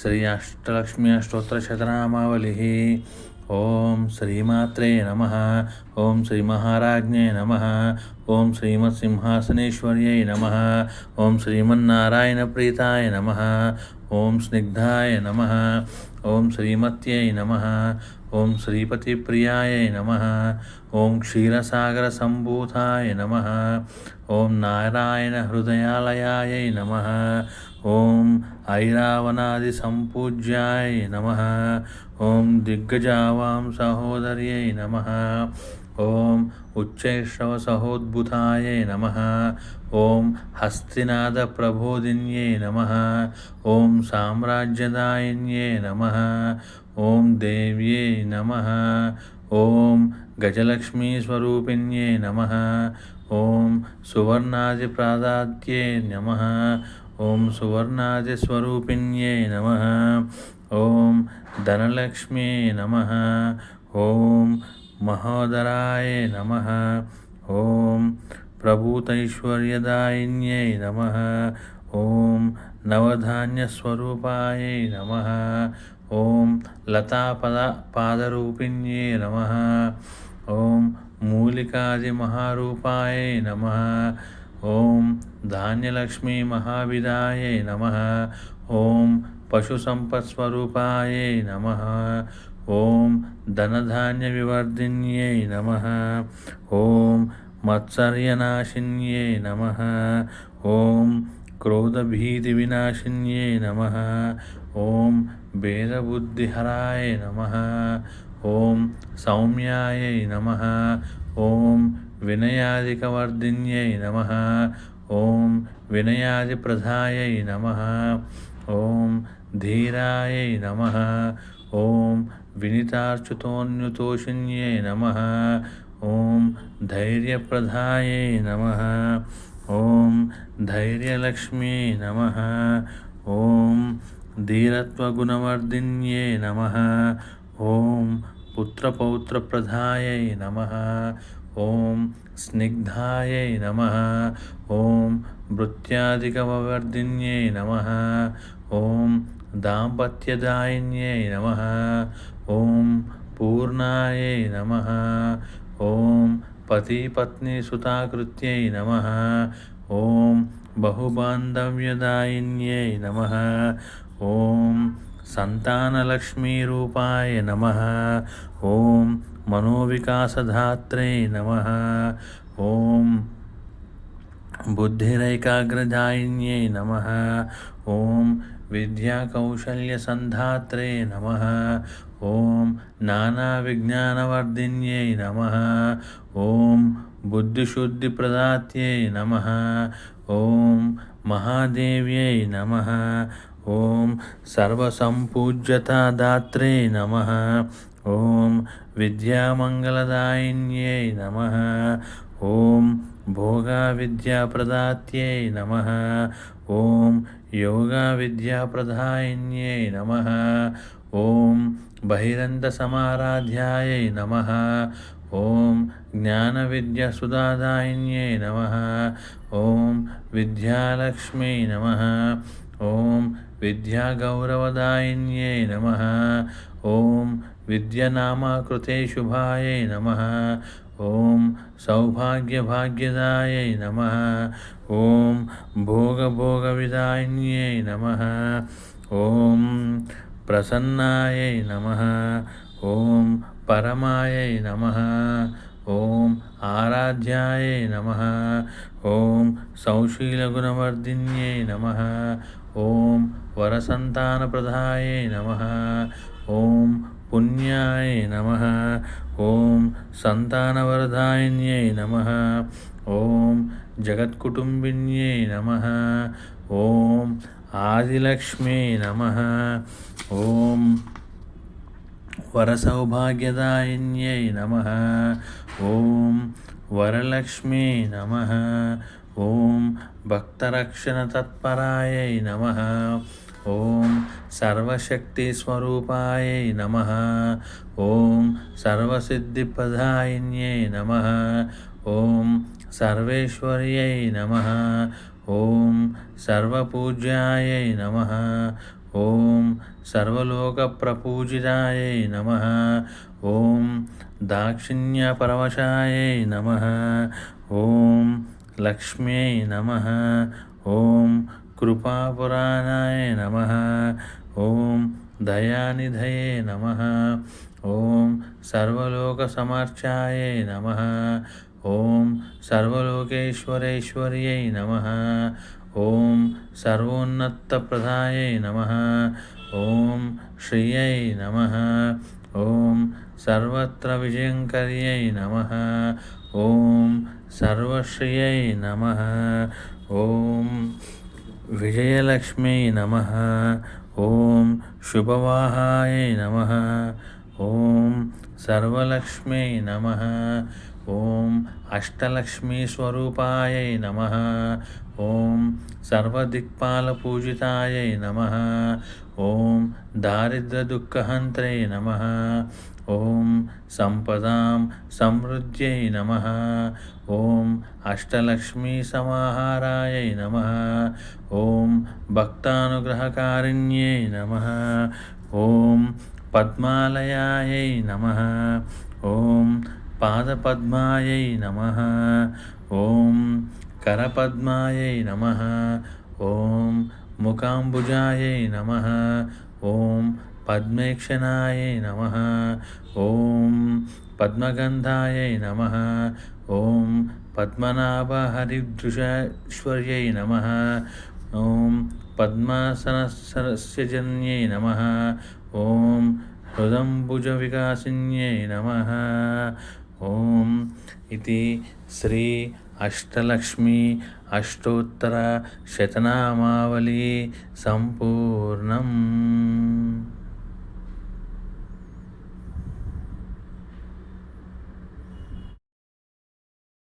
శ్రీ అష్టలక్ష్మి అష్టోత్తరశతనామావళిः. ఓం శ్రీమాత్రే నమః. ఓం శ్రీ మహారాజ్ఞే నమః. ఓం శ్రీమత్సింహాసనేశ్వర్యై నమః. ఓం శ్రీమన్నారాయణ ప్రీతాయ నమః. ఓం స్నిగ్ధాయ నమః. ఓం శ్రీమత్యై నమః. ఓం శ్రీపతిప్రియాయై నమః. ఓం క్షీరసాగరసంభూతాయ నమః. ఓం నారాయణ హృదయాలయాయై నమః. ఓం ఐరావనాదిసంపూజ్యాయ నమః. ఓం దిగ్గజావాం సహోదర్యై నమః. ఓం ఉచ్చైశ్రవసహోద్భుతాయై నమః. ఓం హస్తినాదప్రబోధిన్యై నమః. ఓం సామ్రాజ్యదాయిన్యై నమః. ఓం దేవ్యై నమః. ఓం గజలక్ష్మీస్వరూపిణ్యై నమః. ఓం సువర్ణాదిప్రదాత్యై నమః. ఓం సువర్ణాదిస్వరూపిణ్యై నమః. ఓం ధనలక్ష్మ్యై నమః. ఓం మహోదరాయ నమః. ఓం ప్రభూతైశ్వర్యదాయిన్యై నమః. ఓం నవధాన్యస్వరూపాయై నమః. ఓం లతాపాదరూపిణ్యై నమః. ఓం మూలికాదిమహారూపాయై నమః. ఓం ధాన్యలక్ష్మీ మహావిదాయై నమః. ఓం పశుసంపత్స్వరూపాయై నమః. ఓం ధనధాన్యవివర్ధిన్యై నమః. ఓం మత్సర్యనాశిన్యై నమః. ఓం క్రోధభీతివినాశిన్యై నమః. ఓం భేదబుద్ధిహరాయ నమః. ఓం సౌమ్యాయై నమః. ఓం వినయాదికవర్ధిన్యై నమః. ఓం వినయాదిప్రదాయై నమః. ఓం ధీరాయై నమః. ఓం వినితార్చుతోన్యుతోషిన్యై నమః. ఓం ధైర్యప్రదాయై నమః. ఓం ధైర్యలక్ష్మ్యై నమః. ఓం ధీరత్వగుణవర్ధిన్యై నమః. ఓం పుత్రపౌత్రప్రదాయై నమః. ఓం స్నిగ్ధాయై నమః. ఓం భృత్యాదికవర్ధిన్యై నమః. ఓం దాంపత్యదాయిన్యై నమః. ఓం పూర్ణాయై నమః. ఓం పతిపత్నిసుతాకృత్యై నమః. ఓం బహుబాంధవ్యదాయిన్యై నమః. ఓం సంతానలక్ష్మీరూపాయ నమః. ఓం మనోవికాసధాత్రే నమః. ఓం బుద్ధిరైకాగ్రదాయిన్యై నమః. ఓం విద్యాకౌశల్యసంధాత్రే నమః. ఓం నానావిజ్ఞానవర్ధిన్యై నమః. ఓం బుద్ధిశుద్ధిప్రదాత్యై నమః. ఓం మహాదేవ్యై నమః. ఓం సర్వసంపూజ్యతాదాత్రే నమః. ఓం విద్యామంగళదాయిన్యై నమః. ఓం భోగావిద్యాప్రదాత్యై నమః. ఓం యోగావిద్యాప్రదాయిన్యై నమః. ఓం బహిరంతసమారాధ్యాయై నమః. ఓం జ్ఞానవిద్యాసుధాదాయిన్యై నమః. ఓం విద్యాలక్ష్మ్యై నమః. ఓం విద్యాగౌరవదాయిన్యై నమః. ఓం విద్యనామాకృతే శుభాయై నమః. ఓం సౌభాగ్యభాగ్యదాయై నమః. ఓం భోగభోగవిదాయిన్యై నమః. ఓం ప్రసన్నాయై నమః. ఓం పరమాయై నమః. ఓం ఆరాధ్యాయై నమః. ఓం సౌశీలగుణవర్ధిన్యై నమః. ఓం వరసంతానప్రదాయై నమః. ఓం పుణ్యాయ నమః. ఓం సంతానవరదాయిన్యై నమః. ఓం జగత్కుటుంబిన్యై నమః. ఓం ఆదిలక్ష్మ్యై నమః. ఓం వరసౌభాగ్యదాయిన్యై నమః. ఓం వరలక్ష్మ్యై నమః. ఓం భక్తరక్షణతత్పరాయై నమః. ఓం సర్వశక్తిస్వరూపాయై నమః. ఓం సర్వసిద్ధిప్రదాయిన్యై నమః. ఓం సర్వేశ్వర్యై నమః. ఓం సర్వపూజ్యాయై నమః. ఓం సర్వలోకప్రపూజితాయై నమః. ఓం దాక్షిణ్యపరవశాయై నమః. ఓం లక్ష్మ్యై నమః. ఓం కృపాపురాణాయ నమః. ఓం దయానిధయే నమః. ఓం సర్వలోకసమర్చాయై నమః. ఓం సర్వలోకేశ్వరేశ్వర్యై నమః. ఓం సర్వోన్నతప్రదాయై నమః. ఓం శ్రియై నమః. ఓం సర్వత్ర విజయంకర్యై నమః. ఓం సర్వశ్రియై నమః. ఓం విజయలక్ష్మ్యై నమః. ఓం శుభవాహాయై నమః. ఓం సర్వలక్ష్మ్యై నమః. ఓం అష్టలక్ష్మీస్వరూపాయై నమః. ఓం సర్వదిక్పాలపూజితాయై నమః. ఓం దారిద్ర్యదుఃఖహంత్రే నమః. ఓం సంపదాం సమృద్ధ్యై నమః. ఓం అష్టలక్ష్మీసమాహారాయై నమః. ఓం భక్తానుగ్రహకారిణ్యై నమః. ఓం పద్మాలయాయై నమః. ఓం పాదపద్మాయై నమః. ఓం కరపద్మాయై నమః. ఓం ముఖాంబుజాయై నమః. ఓం పద్మేక్షణాయై నమః. ఓం పద్మగంధాయై నమః. ఓం పద్మనాభహరిదృశేశ్వర్యై నమః. ఓం పద్మాసనసరస్యజన్యై నమః. ఓం హృదంబుజవికాసిన్యై నమః. ఓం ఇది శ్రీ అష్టలక్ష్మి అష్టోత్తర శతనామావళి సంపూర్ణం.